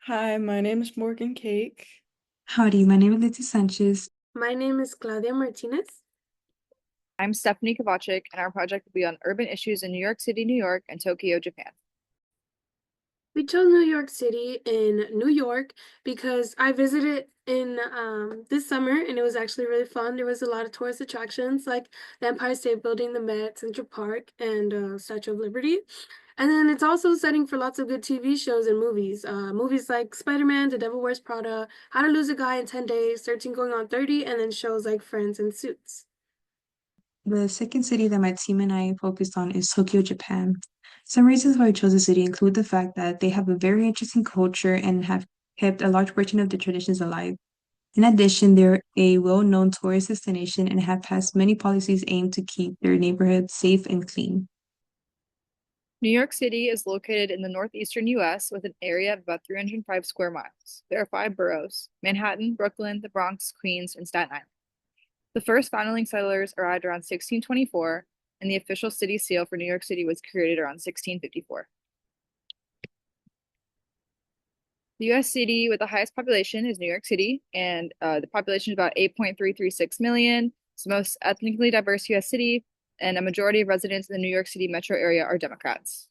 Hi, my name is Morgan Cake. Howdy, my name is lity Sanchez. My name is Claudia Martinez. I'm Stephanie Kovacik, and our project will be on urban issues in New York City, New York, and Tokyo, Japan. We chose New York City in New York because I visited in this summer and it was actually really fun. There was a lot of tourist attractions like the Empire State Building, the Met, Central Park, and Statue of Liberty. And then it's also setting for lots of good TV shows and movies. Movies like Spider-Man, The Devil Wears Prada, How to Lose a Guy in 10 Days, 13 Going on 30, and then shows like Friends and Suits. The second city that my team and I focused on is Tokyo, Japan. Some reasons why I chose the city include the fact that they have a very interesting culture and have kept a large portion of the traditions alive. In addition, they're a well-known tourist destination and have passed many policies aimed to keep their neighborhoods safe and clean. New York City is located in the northeastern U.S. with an area of about 305 square miles. There are five boroughs: Manhattan, Brooklyn, the Bronx, Queens, and Staten Island. The first founding settlers arrived around 1624, and the official city seal for New York City was created around 1654. The U.S. city with the highest population is New York City, and the population is about 8.336 million. It's the most ethnically diverse U.S. city, and a majority of residents in the New York City metro area are Democrats.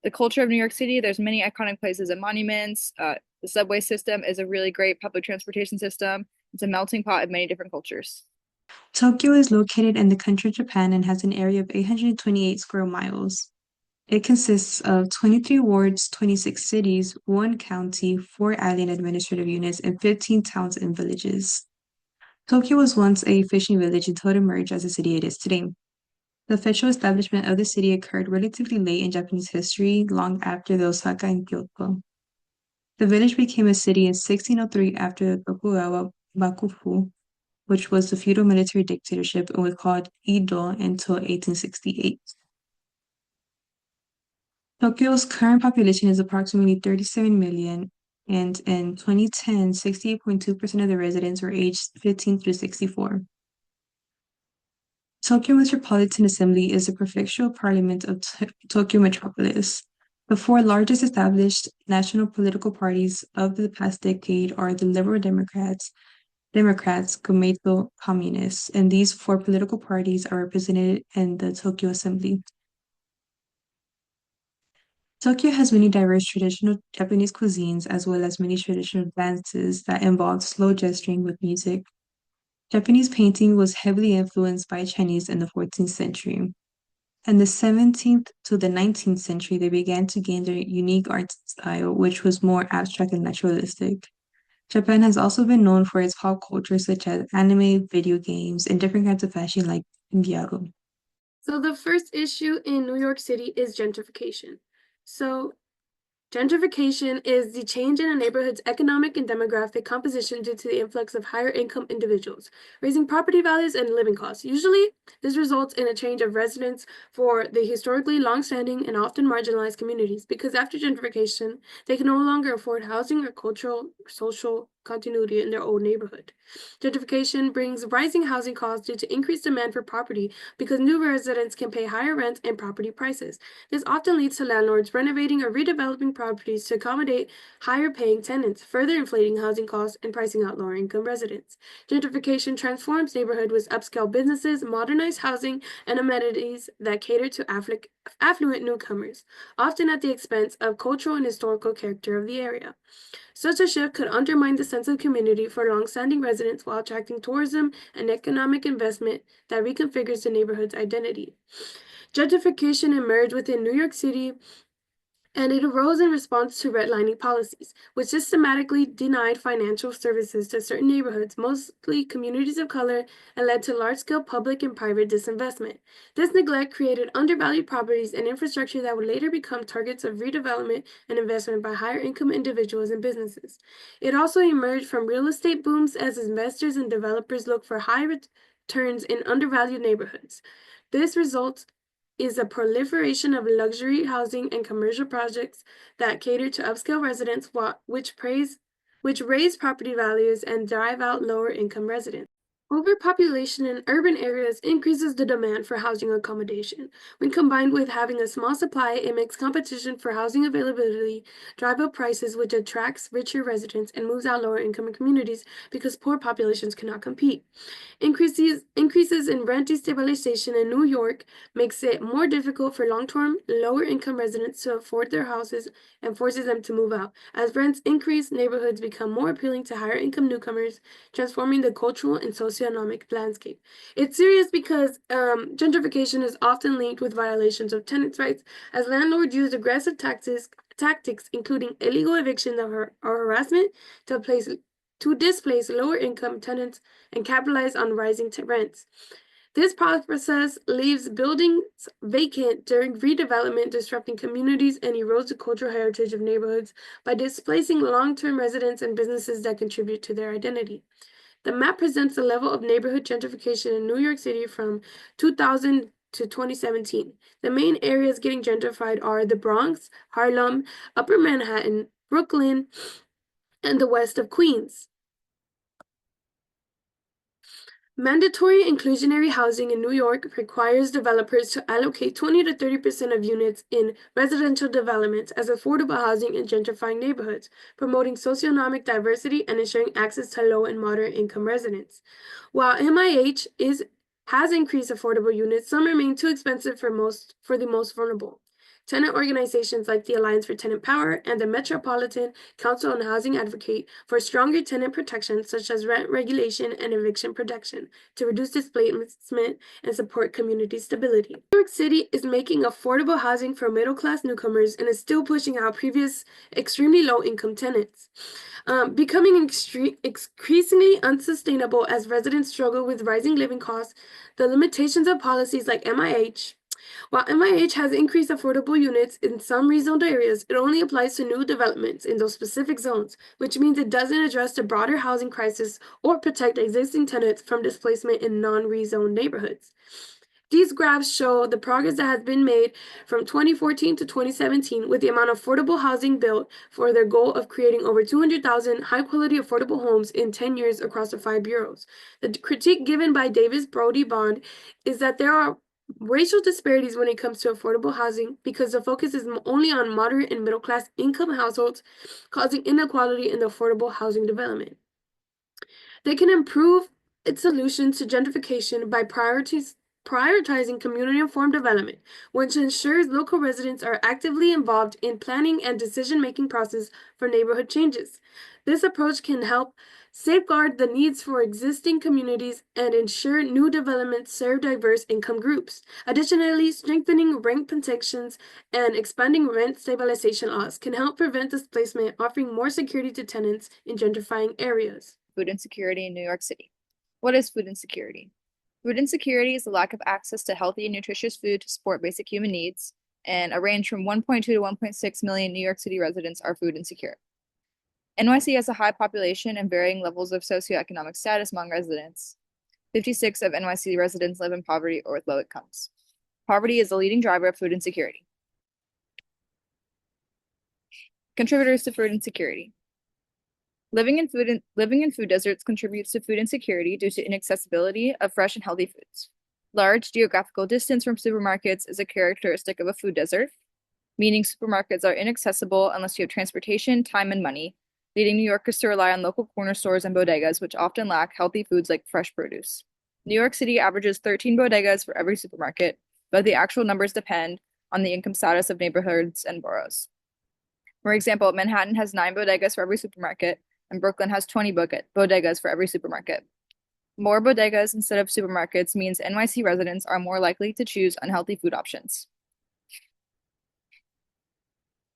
The culture of New York City, there's many iconic places and monuments. The subway system is a really great public transportation system. It's a melting pot of many different cultures. Tokyo is located in the country of Japan and has an area of 828 square miles. It consists of 23 wards, 26 cities, one county, four island administrative units, and 15 towns and villages. Tokyo was once a fishing village until it emerged as the city it is today. The official establishment of the city occurred relatively late in Japanese history, long after the Osaka and Kyoto. The village became a city in 1603 after the Tokugawa Bakufu, which was the feudal military dictatorship and was called Edo until 1868. Tokyo's current population is approximately 37 million, and in 2010, 68.2% of the residents were aged 15 through 64. Tokyo Metropolitan Assembly is the prefectural parliament of Tokyo Metropolis. The four largest established national political parties of the past decade are the Liberal Democrats, Komeito Communists, and these four political parties are represented in the Tokyo Assembly. Tokyo has many diverse traditional Japanese cuisines as well as many traditional dances that involve slow gesturing with music. Japanese painting was heavily influenced by Chinese in the 14th century. In the 17th to the 19th century, they began to gain their unique art style, which was more abstract and naturalistic. Japan has also been known for its pop culture, such as anime, video games, and different kinds of fashion like gyaro. So the first issue in New York City is gentrification. So gentrification is the change in a neighborhood's economic and demographic composition due to the influx of higher income individuals, raising property values and living costs. Usually, this results in a change of residence for the historically long-standing and often marginalized communities because after gentrification, they can no longer afford housing or cultural or social continuity in their old neighborhood. Gentrification brings rising housing costs due to increased demand for property because new residents can pay higher rents and property prices. This often leads to landlords renovating or redeveloping properties to accommodate higher paying tenants, further inflating housing costs and pricing out lower income residents. Gentrification transforms neighborhoods with upscale businesses, modernized housing, and amenities that cater to affluent newcomers, often at the expense of cultural and historical character of the area. Such a shift could undermine the sense of community for long-standing residents while attracting tourism and economic investment that reconfigures the neighborhood's identity. Gentrification emerged within New York City and it arose in response to redlining policies, which systematically denied financial services to certain neighborhoods, mostly communities of color, and led to large-scale public and private disinvestment. This neglect created undervalued properties and infrastructure that would later become targets of redevelopment and investment by higher-income individuals and businesses. It also emerged from real estate booms as investors and developers looked for high returns in undervalued neighborhoods. This results is a proliferation of luxury housing and commercial projects that cater to upscale residents, which raise property values and drive out lower income residents. Overpopulation in urban areas increases the demand for housing accommodation. When combined with having a small supply, it makes competition for housing availability drive up prices, which attracts richer residents and moves out lower income communities because poor populations cannot compete. Increases in rent destabilization in New York makes it more difficult for long-term, lower-income residents to afford their houses and forces them to move out. As rents increase, neighborhoods become more appealing to higher-income newcomers, transforming the cultural and socioeconomic landscape. It's serious because gentrification is often linked with violations of tenants' rights, as landlords use aggressive tactics, including illegal eviction or harassment, to displace lower-income tenants and capitalize on rising rents. This process leaves buildings vacant during redevelopment, disrupting communities and erodes the cultural heritage of neighborhoods by displacing long-term residents and businesses that contribute to their identity. The map presents the level of neighborhood gentrification in New York City from 2000 to 2017. The main areas getting gentrified are the Bronx, Harlem, Upper Manhattan, Brooklyn, and the west of Queens. Mandatory inclusionary housing in New York requires developers to allocate 20 to 30% of units in residential developments as affordable housing in gentrifying neighborhoods, promoting socioeconomic diversity and ensuring access to low and moderate income residents. While MIH has increased affordable units, some remain too expensive for the most vulnerable. Tenant organizations like the Alliance for Tenant Power and the Metropolitan Council on Housing advocate for stronger tenant protections such as rent regulation and eviction protection to reduce displacement and support community stability. New York City is making affordable housing for middle-class newcomers and is still pushing out previous extremely low-income tenants, becoming increasingly unsustainable as residents struggle with rising living costs. The limitations of policies like MIH. While MIH has increased affordable units in some rezoned areas, it only applies to new developments in those specific zones, which means it doesn't address the broader housing crisis or protect existing tenants from displacement in non-rezoned neighborhoods. These graphs show the progress that has been made from 2014 to 2017 with the amount of affordable housing built for their goal of creating over 200,000 high-quality affordable homes in 10 years across the 5 boroughs. The critique given by Davis Brody Bond is that there are racial disparities when it comes to affordable housing because the focus is only on moderate and middle class income households, causing inequality in the affordable housing development. They can improve its solutions to gentrification by prioritizing community-informed development, which ensures local residents are actively involved in planning and decision-making process for neighborhood changes. This approach can help safeguard the needs for existing communities and ensure new developments serve diverse income groups. Additionally, strengthening rent protections and expanding rent stabilization laws can help prevent displacement, offering more security to tenants in gentrifying areas. Food insecurity in New York City. What is food insecurity? Food insecurity is the lack of access to healthy and nutritious food to support basic human needs, and a range from 1.2 to 1.6 million New York City residents are food insecure. NYC has a high population and varying levels of socioeconomic status among residents. 56 of NYC residents live in poverty or with low incomes. Poverty is the leading driver of food insecurity. Contributors to food insecurity. Living in food deserts contributes to food insecurity due to inaccessibility of fresh and healthy foods. Large geographical distance from supermarkets is a characteristic of a food desert, meaning supermarkets are inaccessible unless you have transportation, time, and money, leading New Yorkers to rely on local corner stores and bodegas, which often lack healthy foods like fresh produce. New York City averages 13 bodegas for every supermarket, but the actual numbers depend on the income status of neighborhoods and boroughs. For example, Manhattan has 9 bodegas for every supermarket, and Brooklyn has 20 bodegas for every supermarket. More bodegas instead of supermarkets means NYC residents are more likely to choose unhealthy food options.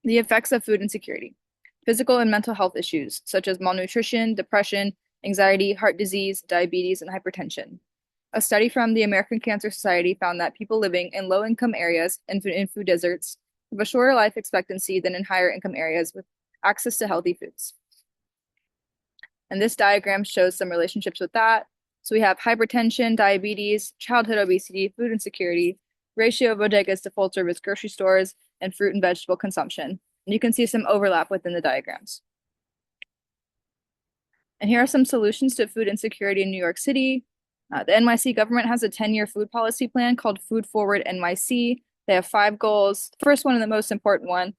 The effects of food insecurity. Physical and mental health issues, such as malnutrition, depression, anxiety, heart disease, diabetes, and hypertension. A study from the American Cancer Society found that people living in low-income areas and in food deserts have a shorter life expectancy than in higher-income areas with access to healthy foods. And this diagram shows some relationships with that. So we have hypertension, diabetes, childhood obesity, food insecurity, ratio of bodegas to full-service grocery stores, and fruit and vegetable consumption. And you can see some overlap within the diagrams. And here are some solutions to food insecurity in New York City. The NYC government has a 10-year food policy plan called Food Forward NYC. They have 5 goals. The first one and the most important one,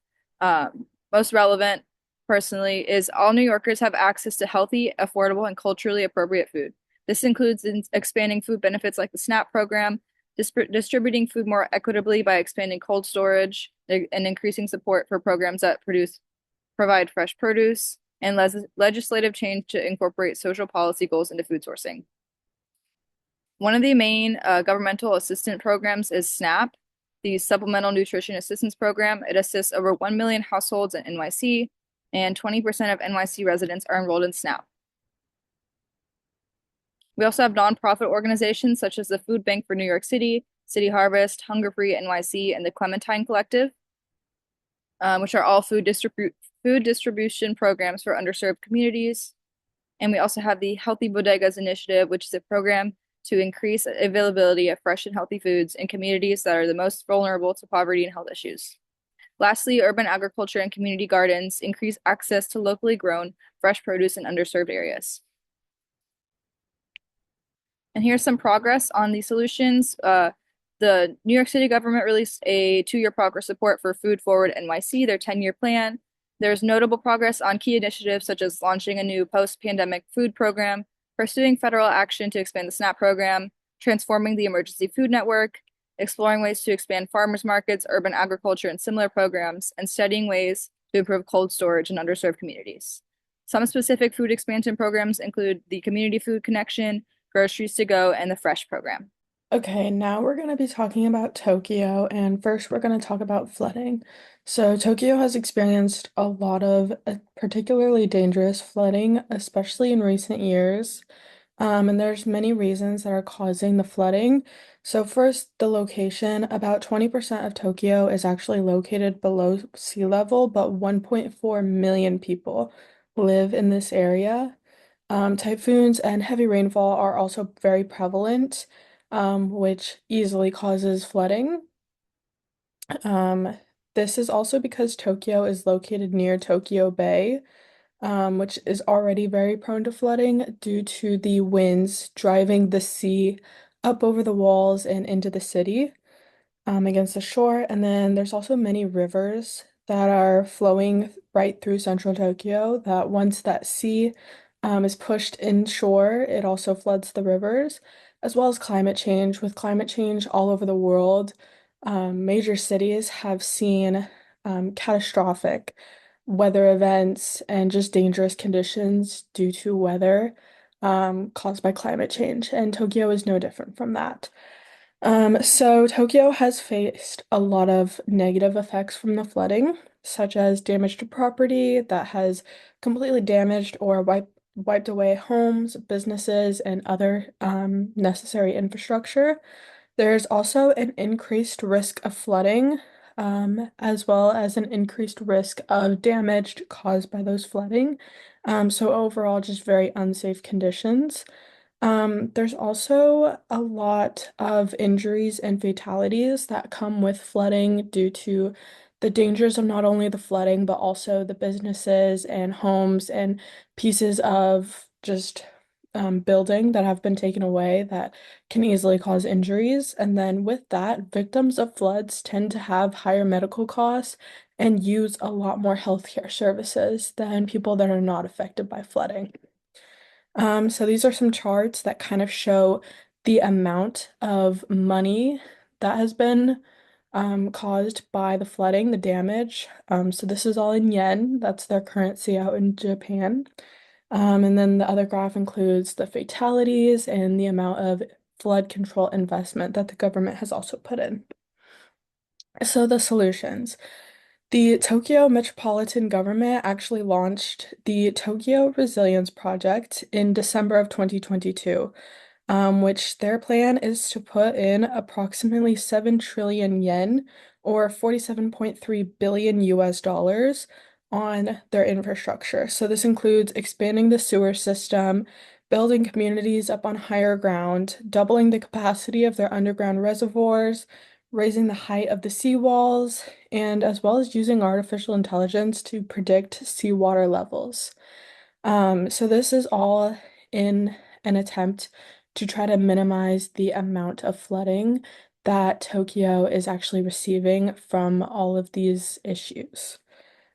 most relevant personally, is all New Yorkers have access to healthy, affordable, and culturally appropriate food. This includes expanding food benefits like the SNAP program, distributing food more equitably by expanding cold storage, and increasing support for programs that provide fresh produce, and legislative change to incorporate social policy goals into food sourcing. One of the main governmental assistance programs is SNAP, the Supplemental Nutrition Assistance Program. It assists over 1 million households in NYC, and 20% of NYC residents are enrolled in SNAP. We also have nonprofit organizations such as the Food Bank for New York City, City Harvest, Hunger Free NYC, and the Clementine Collective, which are all food distribution programs for underserved communities. And we also have the Healthy Bodegas Initiative, which is a program to increase availability of fresh and healthy foods in communities that are the most vulnerable to poverty and health issues. Lastly, urban agriculture and community gardens increase access to locally grown fresh produce in underserved areas. And here's some progress on these solutions. The New York City government released a 2-year progress report for Food Forward NYC, their 10-year plan. There's notable progress on key initiatives such as launching a new post-pandemic food program, pursuing federal action to expand the SNAP program, transforming the emergency food network, exploring ways to expand farmers markets, urban agriculture, and similar programs, and studying ways to improve cold storage in underserved communities. Some specific food expansion programs include the Community Food Connection, Groceries to Go, and the Fresh program. Okay, now we're going to be talking about Tokyo, and first we're going to talk about flooding. So, Tokyo has experienced a lot of particularly dangerous flooding, especially in recent years. And there's many reasons that are causing the flooding. So, first, the location. About 20% of Tokyo is actually located below sea level, but 1.4 million people live in this area. Typhoons and heavy rainfall are also very prevalent, which easily causes flooding. This is also because Tokyo is located near Tokyo Bay, which is already very prone to flooding due to the winds driving the sea up over the walls and into the city, against the shore. And then there's also many rivers that are flowing right through central Tokyo that once that sea is pushed inshore, it also floods the rivers, as well as climate change. With climate change all over the world, major cities have seen catastrophic weather events and just dangerous conditions due to weather caused by climate change, and Tokyo is no different from that. So Tokyo has faced a lot of negative effects from the flooding, such as damage to property that has completely damaged or wiped away homes, businesses, and other necessary infrastructure. There's also an increased risk of flooding, as well as an increased risk of damage caused by those flooding. So overall, just very unsafe conditions. There's also a lot of injuries and fatalities that come with flooding due to the dangers of not only the flooding, but also the businesses and homes and pieces of just building that have been taken away that can easily cause injuries. And then with that, victims of floods tend to have higher medical costs and use a lot more healthcare services than people that are not affected by flooding. So these are some charts that kind of show the amount of money that has been caused by the flooding, the damage. So this is all in yen. That's their currency out in Japan. And then the other graph includes the fatalities and the amount of flood control investment that the government has also put in. So the solutions. The Tokyo Metropolitan Government actually launched the Tokyo Resilience Project in December of 2022, which their plan is to put in approximately 7 trillion yen or 47.3 billion US dollars on their infrastructure. So this includes expanding the sewer system, building communities up on higher ground, doubling the capacity of their underground reservoirs, raising the height of the seawalls, and as well as using artificial intelligence to predict seawater levels. So this is all in an attempt to try to minimize the amount of flooding that Tokyo is actually receiving from all of these issues.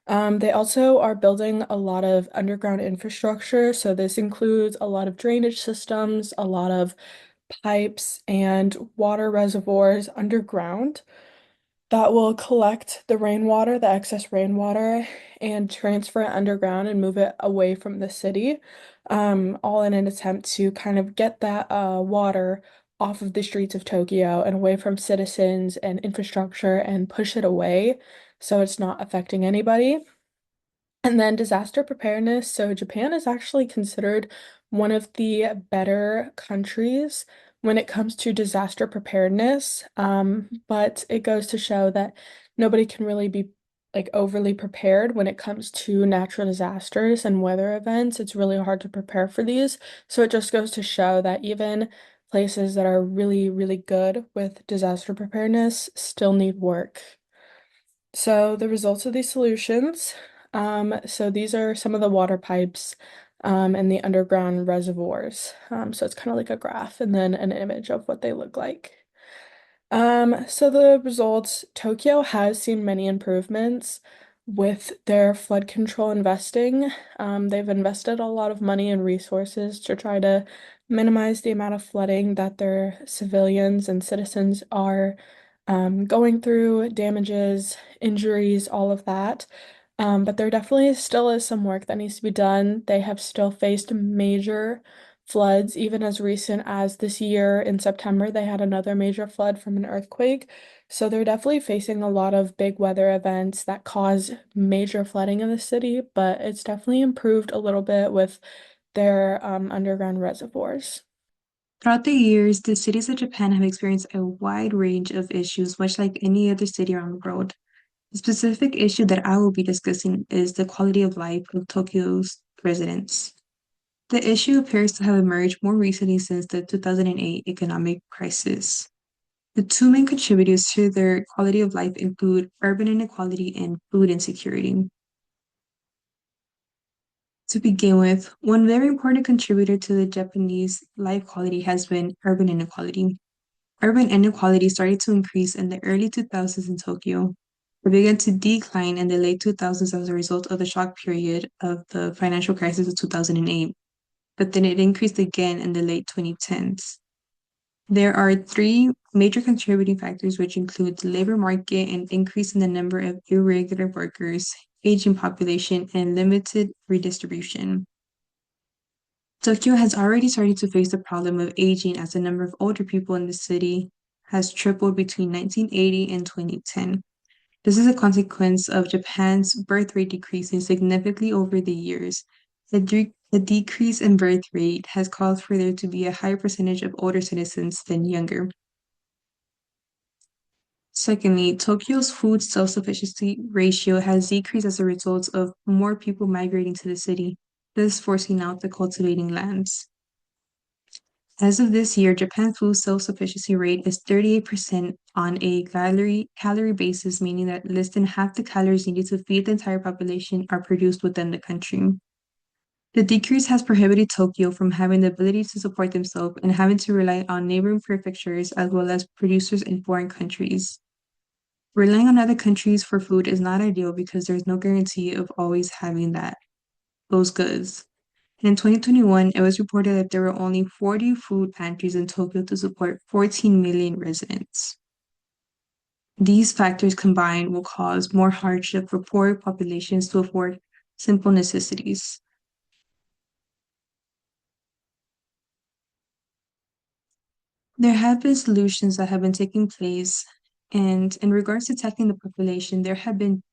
They also are building a lot of underground infrastructure. So this includes a lot of drainage systems, a lot of pipes and water reservoirs underground that will collect the rainwater, the excess rainwater, and transfer it underground and move it away from the city, all in an attempt to kind of get that water off of the streets of Tokyo and away from citizens and infrastructure and push it away so it's not affecting anybody. And then disaster preparedness. So Japan is actually considered one of the better countries when it comes to disaster preparedness. But it goes to show that nobody can really be like overly prepared when it comes to natural disasters and weather events. It's really hard to prepare for these. So it just goes to show that even places that are really, really good with disaster preparedness still need work. So the results of these solutions, so these are some of the water pipes and the underground reservoirs. So it's kind of like a graph and then an image of what they look like. So the results, Tokyo has seen many improvements with their flood control investing. They've invested a lot of money and resources to try to minimize the amount of flooding that their civilians and citizens are going through, damages, injuries, all of that. But there definitely still is some work that needs to be done. They have still faced major floods, even as recent as this year in September, they had another major flood from an earthquake. So they're definitely facing a lot of big weather events that cause major flooding in the city, but it's definitely improved a little bit with their underground reservoirs. Throughout the years, the cities of Japan have experienced a wide range of issues, much like any other city around the world. The specific issue that I will be discussing is the quality of life of Tokyo's residents. The issue appears to have emerged more recently since the 2008 economic crisis. The two main contributors to their quality of life include urban inequality and food insecurity. To begin with, one very important contributor to the Japanese life quality has been urban inequality. Urban inequality started to increase in the early 2000s in Tokyo, but began to decline in the late 2000s as a result of the shock period of the financial crisis of 2008, but then it increased again in the late 2010s. There are three major contributing factors, which include the labor market and increase in the number of irregular workers, aging population, and limited redistribution. Tokyo has already started to face the problem of aging as the number of older people in the city has tripled between 1980 and 2010. This is a consequence of Japan's birth rate decreasing significantly over the years. The decrease in birth rate has caused for there to be a higher percentage of older citizens than younger. Secondly, Tokyo's food self-sufficiency ratio has decreased as a result of more people migrating to the city, thus forcing out the cultivating lands. As of this year, Japan's food self-sufficiency rate is 38% on a calorie basis, meaning that less than half the calories needed to feed the entire population are produced within the country. The decrease has prohibited Tokyo from having the ability to support themselves and having to rely on neighboring prefectures as well as producers in foreign countries. Relying on other countries for food is not ideal because there's no guarantee of always having those goods. And in 2021, it was reported that there were only 40 food pantries in Tokyo to support 14 million residents. These factors combined will cause more hardship for poor populations to afford simple necessities. There have been solutions that have been taking place, and in regards to tackling the population, there have been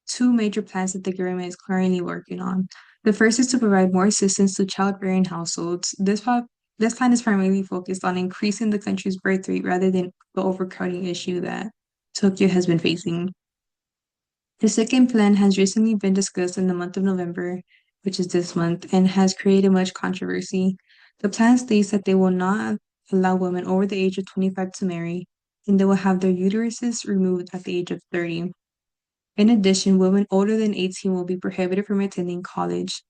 two major plans that the government is currently working on. The first is to provide more assistance to childbearing households. This plan is primarily focused on increasing the country's birth rate rather than the overcrowding issue that Tokyo has been facing. The second plan has recently been discussed in the month of November, which is this month, and has created much controversy. The plan states that they will not allow women over the age of 25 to marry, and they will have their uteruses removed at the age of 30. In addition, women older than 18 will be prohibited from attending college.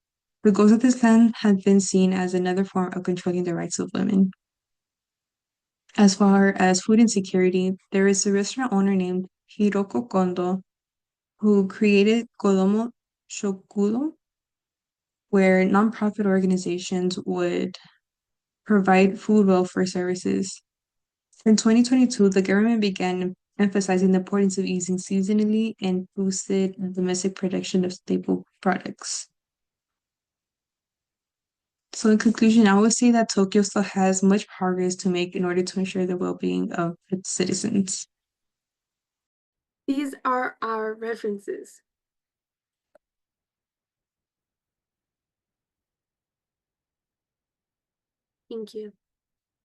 The goals of this plan have been seen as another form of controlling the rights of women. As far as food insecurity, there is a restaurant owner named Hiroko Kondo who created Kodomo Shokudo, where nonprofit organizations would provide food welfare services. In 2022, the government began emphasizing the importance of eating seasonally and boosted domestic production of staple products. So in conclusion, I would say that Tokyo still has much progress to make in order to ensure the well-being of its citizens. These are our references. Thank you.